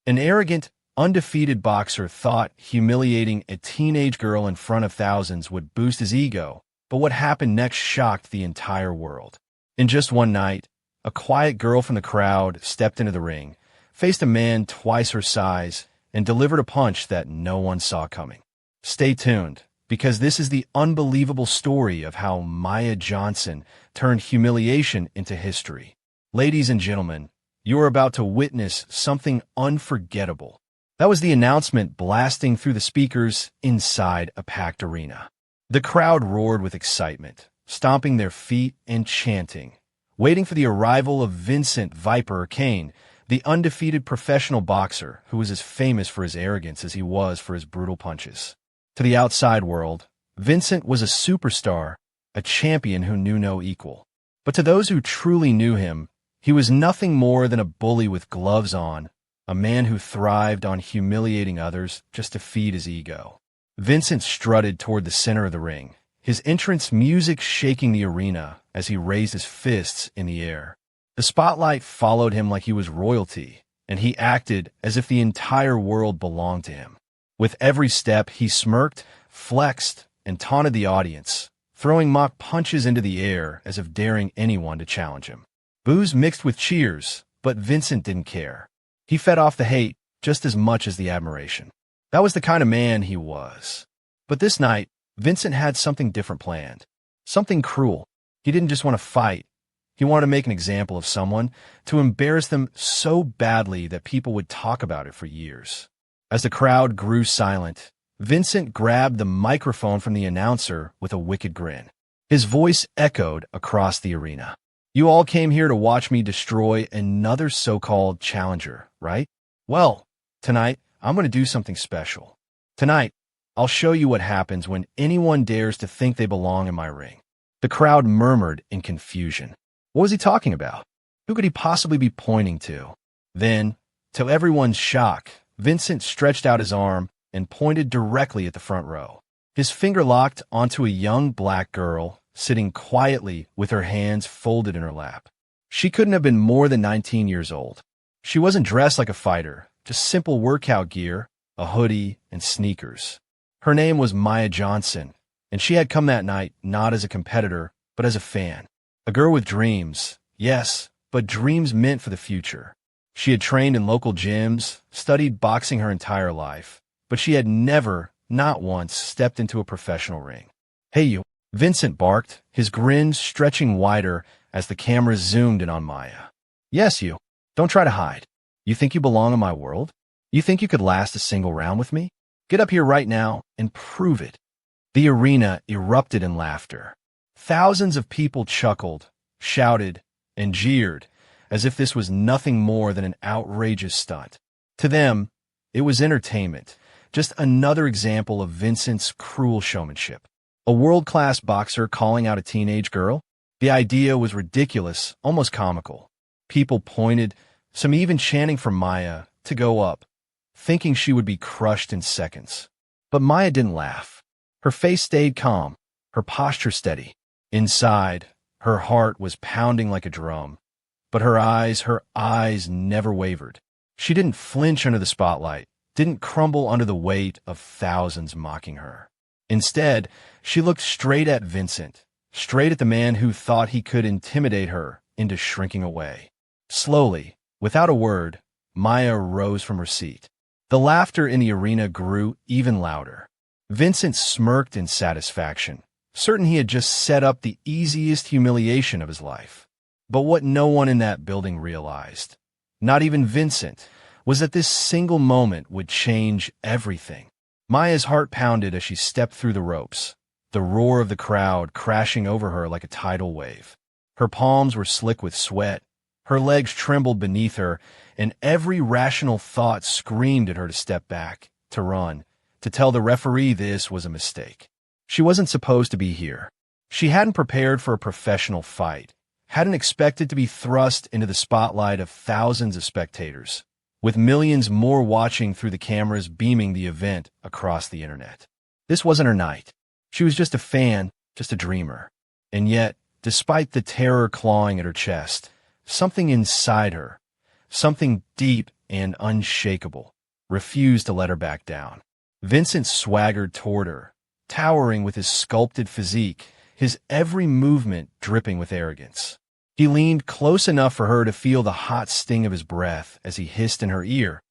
An arrogant, undefeated boxer thought humiliating a teenage girl in front of thousands would boost his ego, but what happened next shocked the entire world. In just one night, a quiet girl from the crowd stepped into the ring, faced a man twice her size, and delivered a punch that no one saw coming. Stay tuned, because this is the unbelievable story of how Maya Johnson turned humiliation into history. Ladies and gentlemen, you are about to witness something unforgettable. That was the announcement blasting through the speakers inside a packed arena. The crowd roared with excitement, stomping their feet and chanting, waiting for the arrival of Vincent Viper Kane, the undefeated professional boxer who was as famous for his arrogance as he was for his brutal punches. To the outside world, Vincent was a superstar, a champion who knew no equal. But to those who truly knew him, he was nothing more than a bully with gloves on, a man who thrived on humiliating others just to feed his ego. Vincent strutted toward the center of the ring, his entrance music shaking the arena as he raised his fists in the air. The spotlight followed him like he was royalty, and he acted as if the entire world belonged to him. With every step, he smirked, flexed, and taunted the audience, throwing mock punches into the air as if daring anyone to challenge him. Boos mixed with cheers, but Vincent didn't care. He fed off the hate just as much as the admiration. That was the kind of man he was. But this night, Vincent had something different planned. Something cruel. He didn't just want to fight. He wanted to make an example of someone, to embarrass them so badly that people would talk about it for years. As the crowd grew silent, Vincent grabbed the microphone from the announcer with a wicked grin. His voice echoed across the arena. You all came here to watch me destroy another so-called challenger, right? Well, tonight, I'm going to do something special. Tonight, I'll show you what happens when anyone dares to think they belong in my ring. The crowd murmured in confusion. What was he talking about? Who could he possibly be pointing to? Then, to everyone's shock, Vincent stretched out his arm and pointed directly at the front row. His finger locked onto a young black girl sitting quietly with her hands folded in her lap. She couldn't have been more than 19 years old. She wasn't dressed like a fighter, just simple workout gear, a hoodie, and sneakers. Her name was Maya Johnson, and she had come that night not as a competitor, but as a fan. A girl with dreams, yes, but dreams meant for the future. She had trained in local gyms, studied boxing her entire life, but she had never, not once, stepped into a professional ring. Hey, you, Vincent barked, his grin stretching wider as the camera zoomed in on Maya. Yes, you. Don't try to hide. You think you belong in my world? You think you could last a single round with me? Get up here right now and prove it. The arena erupted in laughter. Thousands of people chuckled, shouted, and jeered, as if this was nothing more than an outrageous stunt. To them, it was entertainment, just another example of Vincent's cruel showmanship. A world-class boxer calling out a teenage girl? The idea was ridiculous, almost comical. People pointed, some even chanting for Maya to go up, thinking she would be crushed in seconds. But Maya didn't laugh. Her face stayed calm, her posture steady. Inside, her heart was pounding like a drum. But her eyes never wavered. She didn't flinch under the spotlight, didn't crumble under the weight of thousands mocking her. Instead, she looked straight at Vincent, straight at the man who thought he could intimidate her into shrinking away. Slowly, without a word, Maya rose from her seat. The laughter in the arena grew even louder. Vincent smirked in satisfaction, certain he had just set up the easiest humiliation of his life. But what no one in that building realized, not even Vincent, was that this single moment would change everything. Maya's heart pounded as she stepped through the ropes, the roar of the crowd crashing over her like a tidal wave. Her palms were slick with sweat, her legs trembled beneath her, and every rational thought screamed at her to step back, to run, to tell the referee this was a mistake. She wasn't supposed to be here. She hadn't prepared for a professional fight, hadn't expected to be thrust into the spotlight of thousands of spectators, with millions more watching through the cameras beaming the event across the internet. This wasn't her night. She was just a fan, just a dreamer. And yet, despite the terror clawing at her chest, something inside her, something deep and unshakable, refused to let her back down. Vincent swaggered toward her, towering with his sculpted physique, his every movement dripping with arrogance. He leaned close enough for her to feel the hot sting of his breath as he hissed in her ear,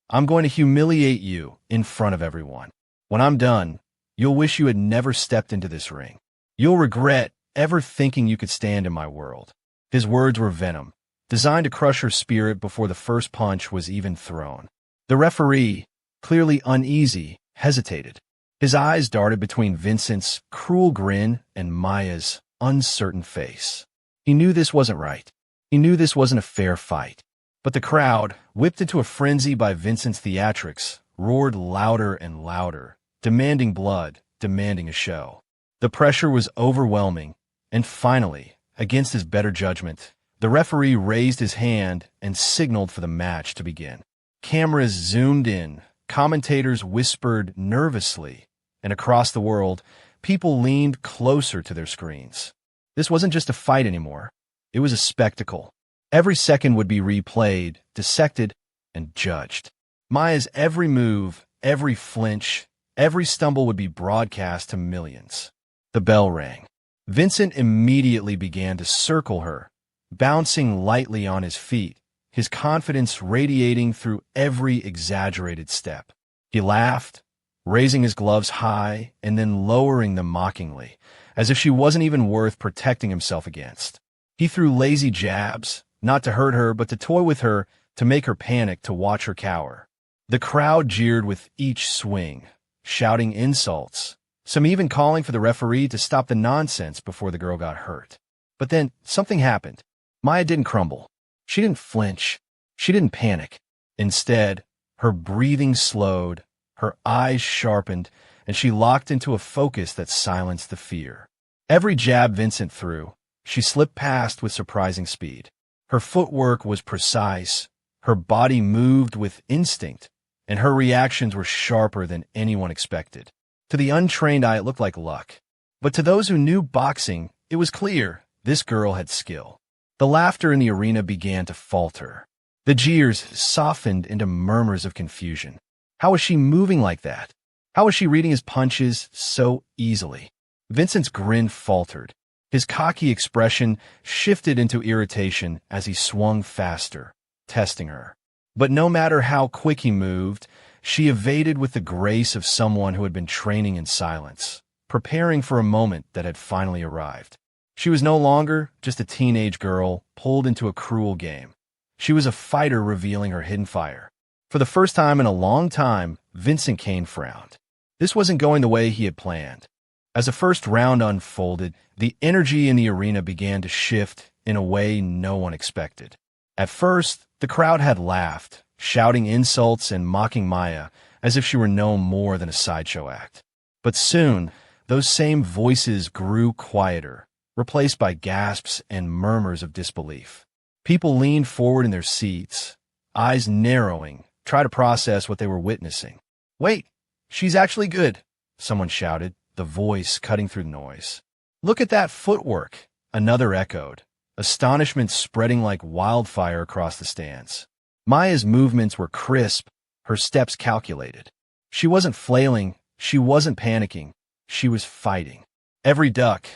"I'm going to humiliate you in front of everyone. When I'm done, you'll wish you had never stepped into this ring. You'll regret ever thinking you could stand in my world." His words were venom, designed to crush her spirit before the first punch was even thrown. The referee, clearly uneasy, hesitated. His eyes darted between Vincent's cruel grin and Maya's uncertain face. He knew this wasn't right. He knew this wasn't a fair fight. But the crowd, whipped into a frenzy by Vincent's theatrics, roared louder and louder, demanding blood, demanding a show. The pressure was overwhelming, and finally, against his better judgment, the referee raised his hand and signaled for the match to begin. Cameras zoomed in, commentators whispered nervously, and across the world, people leaned closer to their screens. This wasn't just a fight anymore. It was a spectacle. Every second would be replayed, dissected, and judged. Maya's every move, every flinch, every stumble would be broadcast to millions. The bell rang. Vincent immediately began to circle her, bouncing lightly on his feet, his confidence radiating through every exaggerated step. He laughed, raising his gloves high and then lowering them mockingly, as if she wasn't even worth protecting himself against. He threw lazy jabs, not to hurt her, but to toy with her, to make her panic, to watch her cower. The crowd jeered with each swing, shouting insults, some even calling for the referee to stop the nonsense before the girl got hurt. But then something happened. Maya didn't crumble. She didn't flinch. She didn't panic. Instead, her breathing slowed, her eyes sharpened, and she locked into a focus that silenced the fear. Every jab Vincent threw, she slipped past with surprising speed. Her footwork was precise, her body moved with instinct, and her reactions were sharper than anyone expected. To the untrained eye, it looked like luck. But to those who knew boxing, it was clear this girl had skill. The laughter in the arena began to falter. The jeers softened into murmurs of confusion. How was she moving like that? How was she reading his punches so easily? Vincent's grin faltered. His cocky expression shifted into irritation as he swung faster, testing her. But no matter how quick he moved, she evaded with the grace of someone who had been training in silence, preparing for a moment that had finally arrived. She was no longer just a teenage girl pulled into a cruel game. She was a fighter revealing her hidden fire. For the first time in a long time, Vincent Kane frowned. This wasn't going the way he had planned. As the first round unfolded, the energy in the arena began to shift in a way no one expected. At first, the crowd had laughed, shouting insults and mocking Maya as if she were no more than a sideshow act. But soon, those same voices grew quieter, replaced by gasps and murmurs of disbelief. People leaned forward in their seats, eyes narrowing, try to process what they were witnessing. "Wait, she's actually good," someone shouted, the voice cutting through the noise. "Look at that footwork," another echoed, astonishment spreading like wildfire across the stands. Maya's movements were crisp, her steps calculated. She wasn't flailing, she wasn't panicking, she was fighting. Every duck,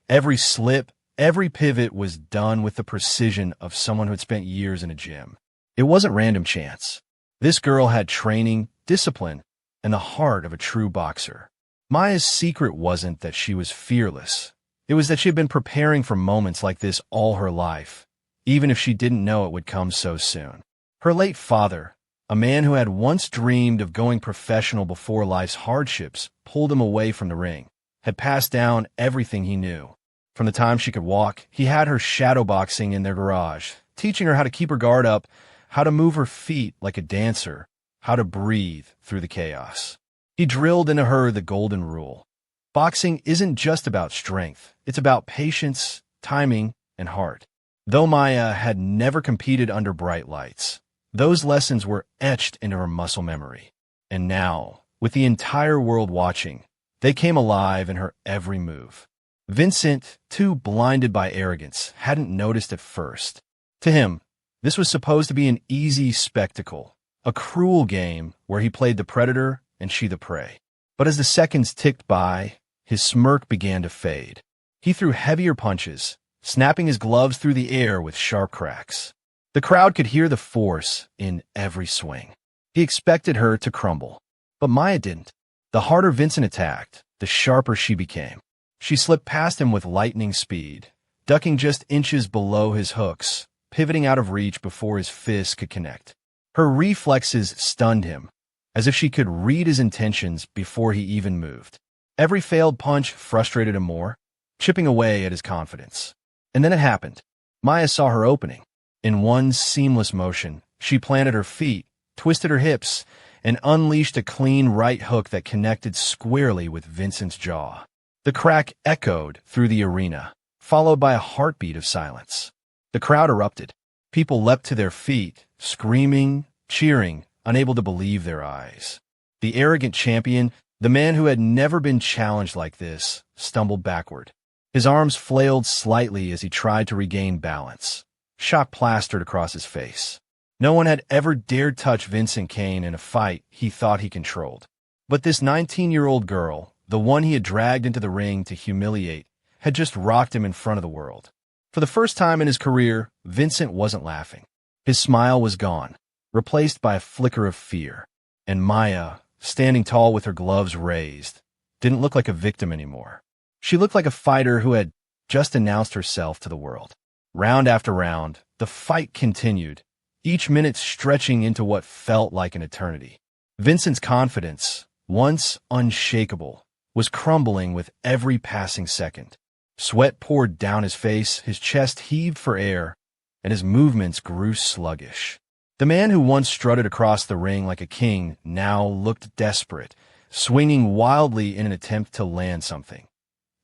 every slip, every pivot was done with the precision of someone who had spent years in a gym. It wasn't random chance. This girl had training, discipline, and the heart of a true boxer. Maya's secret wasn't that she was fearless. It was that she had been preparing for moments like this all her life, even if she didn't know it would come so soon. Her late father, a man who had once dreamed of going professional before life's hardships pulled him away from the ring, had passed down everything he knew. From the time she could walk, he had her shadowboxing in their garage, teaching her how to keep her guard up, how to move her feet like a dancer, how to breathe through the chaos. He drilled into her the golden rule. Boxing isn't just about strength. It's about patience, timing, and heart. Though Maya had never competed under bright lights, those lessons were etched into her muscle memory. And now, with the entire world watching, they came alive in her every move. Vincent, too blinded by arrogance, hadn't noticed at first. To him, this was supposed to be an easy spectacle, A cruel game where he played the predator and she the prey. But as the seconds ticked by, his smirk began to fade. He threw heavier punches, snapping his gloves through the air with sharp cracks. The crowd could hear the force in every swing. He expected her to crumble, but Maya didn't. The harder Vincent attacked, the sharper she became. She slipped past him with lightning speed, ducking just inches below his hooks, pivoting out of reach before his fists could connect. Her reflexes stunned him, as if she could read his intentions before he even moved. Every failed punch frustrated him more, chipping away at his confidence. And then it happened. Maya saw her opening. In one seamless motion, she planted her feet, twisted her hips, and unleashed a clean right hook that connected squarely with Vincent's jaw. The crack echoed through the arena, followed by a heartbeat of silence. The crowd erupted. People leapt to their feet, screaming, cheering, unable to believe their eyes. The arrogant champion, the man who had never been challenged like this, stumbled backward. His arms flailed slightly as he tried to regain balance. Shock plastered across his face. No one had ever dared touch Vincent Kane in a fight he thought he controlled. But this 19-year-old girl, the one he had dragged into the ring to humiliate, had just rocked him in front of the world. For the first time in his career, Vincent wasn't laughing. His smile was gone, replaced by a flicker of fear. And Maya, standing tall with her gloves raised, didn't look like a victim anymore. She looked like a fighter who had just announced herself to the world. Round after round, the fight continued, each minute stretching into what felt like an eternity. Vincent's confidence, once unshakable, was crumbling with every passing second. Sweat poured down his face, his chest heaved for air, and his movements grew sluggish. The man who once strutted across the ring like a king now looked desperate, swinging wildly in an attempt to land something.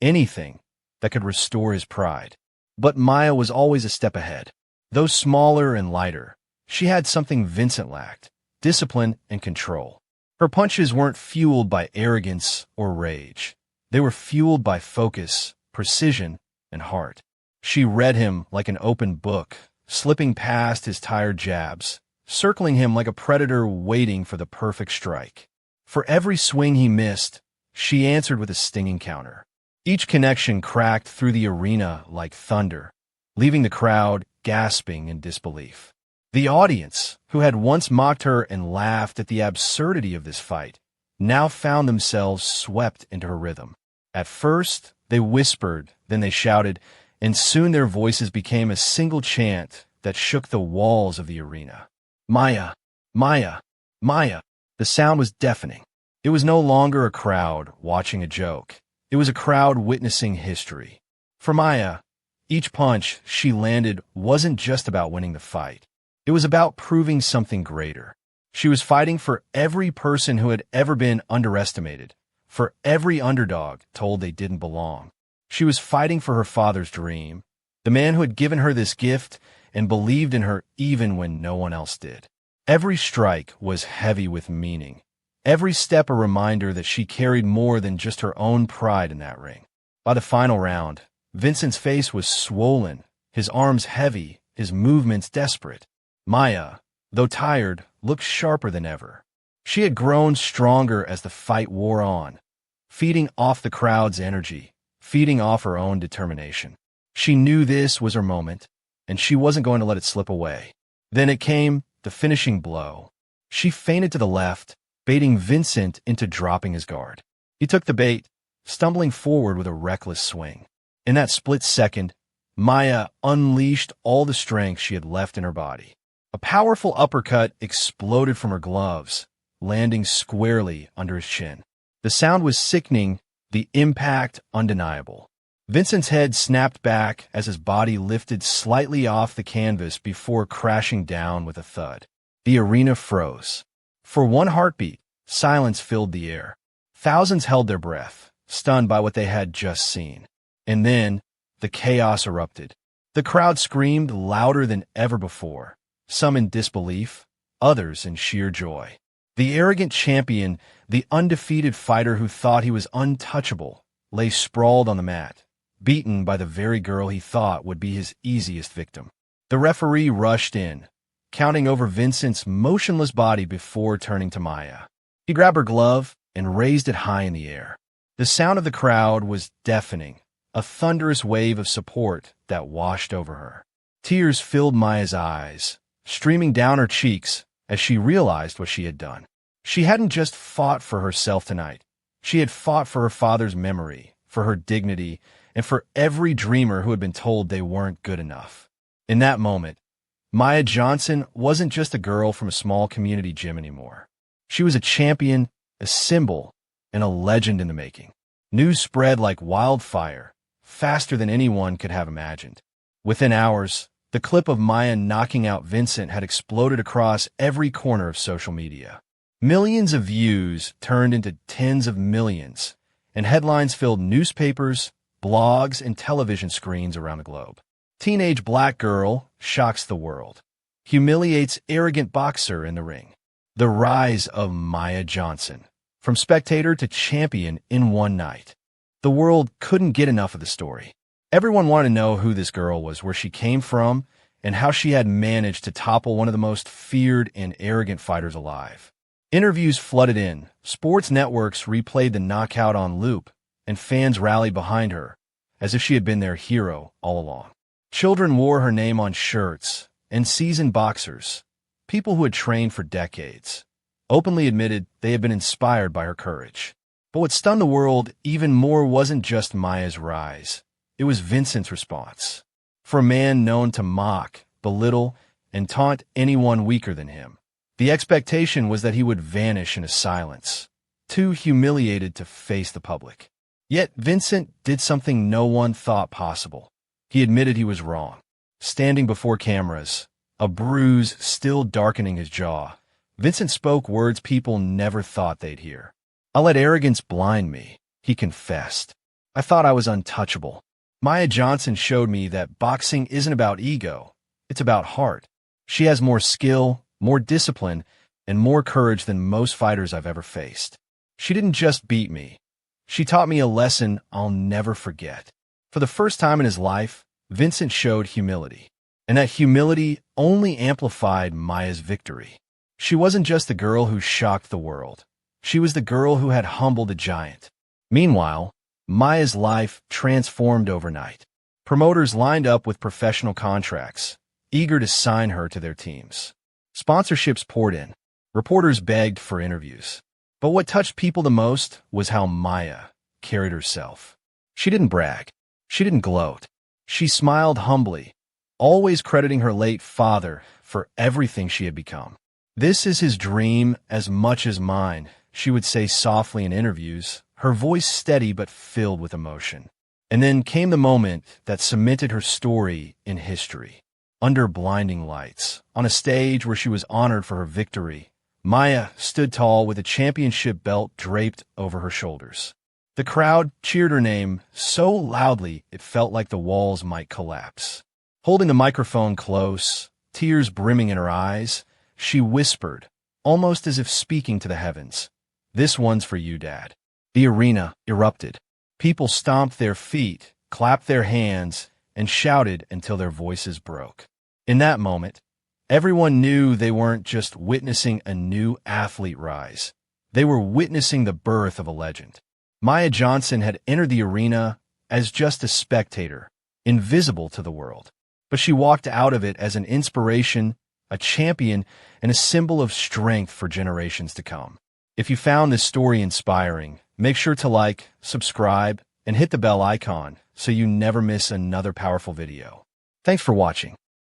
Anything that could restore his pride. But Maya was always a step ahead. Though smaller and lighter, she had something Vincent lacked: discipline and control. Her punches weren't fueled by arrogance or rage. They were fueled by focus, precision, and heart. She read him like an open book, slipping past his tired jabs, circling him like a predator waiting for the perfect strike. For every swing he missed, she answered with a stinging counter. Each connection cracked through the arena like thunder, leaving the crowd gasping in disbelief. The audience, who had once mocked her and laughed at the absurdity of this fight, now found themselves swept into her rhythm. At first, they whispered, then they shouted, and soon their voices became a single chant that shook the walls of the arena. Maya! Maya! Maya! The sound was deafening. It was no longer a crowd watching a joke. It was a crowd witnessing history. For Maya, each punch she landed wasn't just about winning the fight. It was about proving something greater. She was fighting for every person who had ever been underestimated, for every underdog told they didn't belong. She was fighting for her father's dream, the man who had given her this gift and believed in her even when no one else did. Every strike was heavy with meaning. Every step a reminder that she carried more than just her own pride in that ring. By the final round, Vincent's face was swollen, his arms heavy, his movements desperate. Maya, though tired, looked sharper than ever. She had grown stronger as the fight wore on, feeding off the crowd's energy, feeding off her own determination. She knew this was her moment, and she wasn't going to let it slip away. Then it came, the finishing blow. She feinted to the left, baiting Vincent into dropping his guard. He took the bait, stumbling forward with a reckless swing. In that split second, Maya unleashed all the strength she had left in her body. A powerful uppercut exploded from her gloves, landing squarely under his chin. The sound was sickening, the impact undeniable. Vincent's head snapped back as his body lifted slightly off the canvas before crashing down with a thud. The arena froze. For one heartbeat, silence filled the air. Thousands held their breath, stunned by what they had just seen. And then, the chaos erupted. The crowd screamed louder than ever before, some in disbelief, others in sheer joy. The arrogant champion, the undefeated fighter who thought he was untouchable, lay sprawled on the mat, beaten by the very girl he thought would be his easiest victim. The referee rushed in, counting over Vincent's motionless body before turning to Maya. He grabbed her glove and raised it high in the air. The sound of the crowd was deafening, a thunderous wave of support that washed over her. Tears filled Maya's eyes, streaming down her cheeks as she realized what she had done. She hadn't just fought for herself tonight. She had fought for her father's memory, for her dignity, and for every dreamer who had been told they weren't good enough. In that moment, Maya Johnson wasn't just a girl from a small community gym anymore. She was a champion, a symbol, and a legend in the making. News spread like wildfire, faster than anyone could have imagined. Within hours, the clip of Maya knocking out Vincent had exploded across every corner of social media. Millions of views turned into tens of millions, and headlines filled newspapers, blogs, and television screens around the globe. Teenage black girl shocks the world. Humiliates arrogant boxer in the ring. The rise of Maya Johnson. From spectator to champion in one night. The world couldn't get enough of the story. Everyone wanted to know who this girl was, where she came from, and how she had managed to topple one of the most feared and arrogant fighters alive. Interviews flooded in, sports networks replayed the knockout on loop, and fans rallied behind her, as if she had been their hero all along. Children wore her name on shirts, and seasoned boxers, people who had trained for decades, openly admitted they had been inspired by her courage. But what stunned the world even more wasn't just Maya's rise. It was Vincent's response. For a man known to mock, belittle, and taunt anyone weaker than him, the expectation was that he would vanish into silence, too humiliated to face the public. Yet Vincent did something no one thought possible. He admitted he was wrong. Standing before cameras, a bruise still darkening his jaw, Vincent spoke words people never thought they'd hear. "I let arrogance blind me," he confessed. "I thought I was untouchable. Maya Johnson showed me that boxing isn't about ego, it's about heart. She has more skill, more discipline, and more courage than most fighters I've ever faced. She didn't just beat me. She taught me a lesson I'll never forget." For the first time in his life, Vincent showed humility. And that humility only amplified Maya's victory. She wasn't just the girl who shocked the world. She was the girl who had humbled a giant. Meanwhile, Maya's life transformed overnight. Promoters lined up with professional contracts, eager to sign her to their teams. Sponsorships poured in. Reporters begged for interviews. But what touched people the most was how Maya carried herself. She didn't brag. She didn't gloat. She smiled humbly, always crediting her late father for everything she had become. "This is his dream as much as mine," she would say softly in interviews, her voice steady but filled with emotion. And then came the moment that cemented her story in history. Under blinding lights, on a stage where she was honored for her victory, Maya stood tall with a championship belt draped over her shoulders. The crowd cheered her name so loudly it felt like the walls might collapse. Holding the microphone close, tears brimming in her eyes, she whispered, almost as if speaking to the heavens, "This one's for you, Dad." The arena erupted. People stomped their feet, clapped their hands, and shouted until their voices broke. In that moment, everyone knew they weren't just witnessing a new athlete rise. They were witnessing the birth of a legend. Maya Johnson had entered the arena as just a spectator, invisible to the world. But she walked out of it as an inspiration, a champion, and a symbol of strength for generations to come. If you found this story inspiring, make sure to like, subscribe, and hit the bell icon so you never miss another powerful video. Thanks for watching.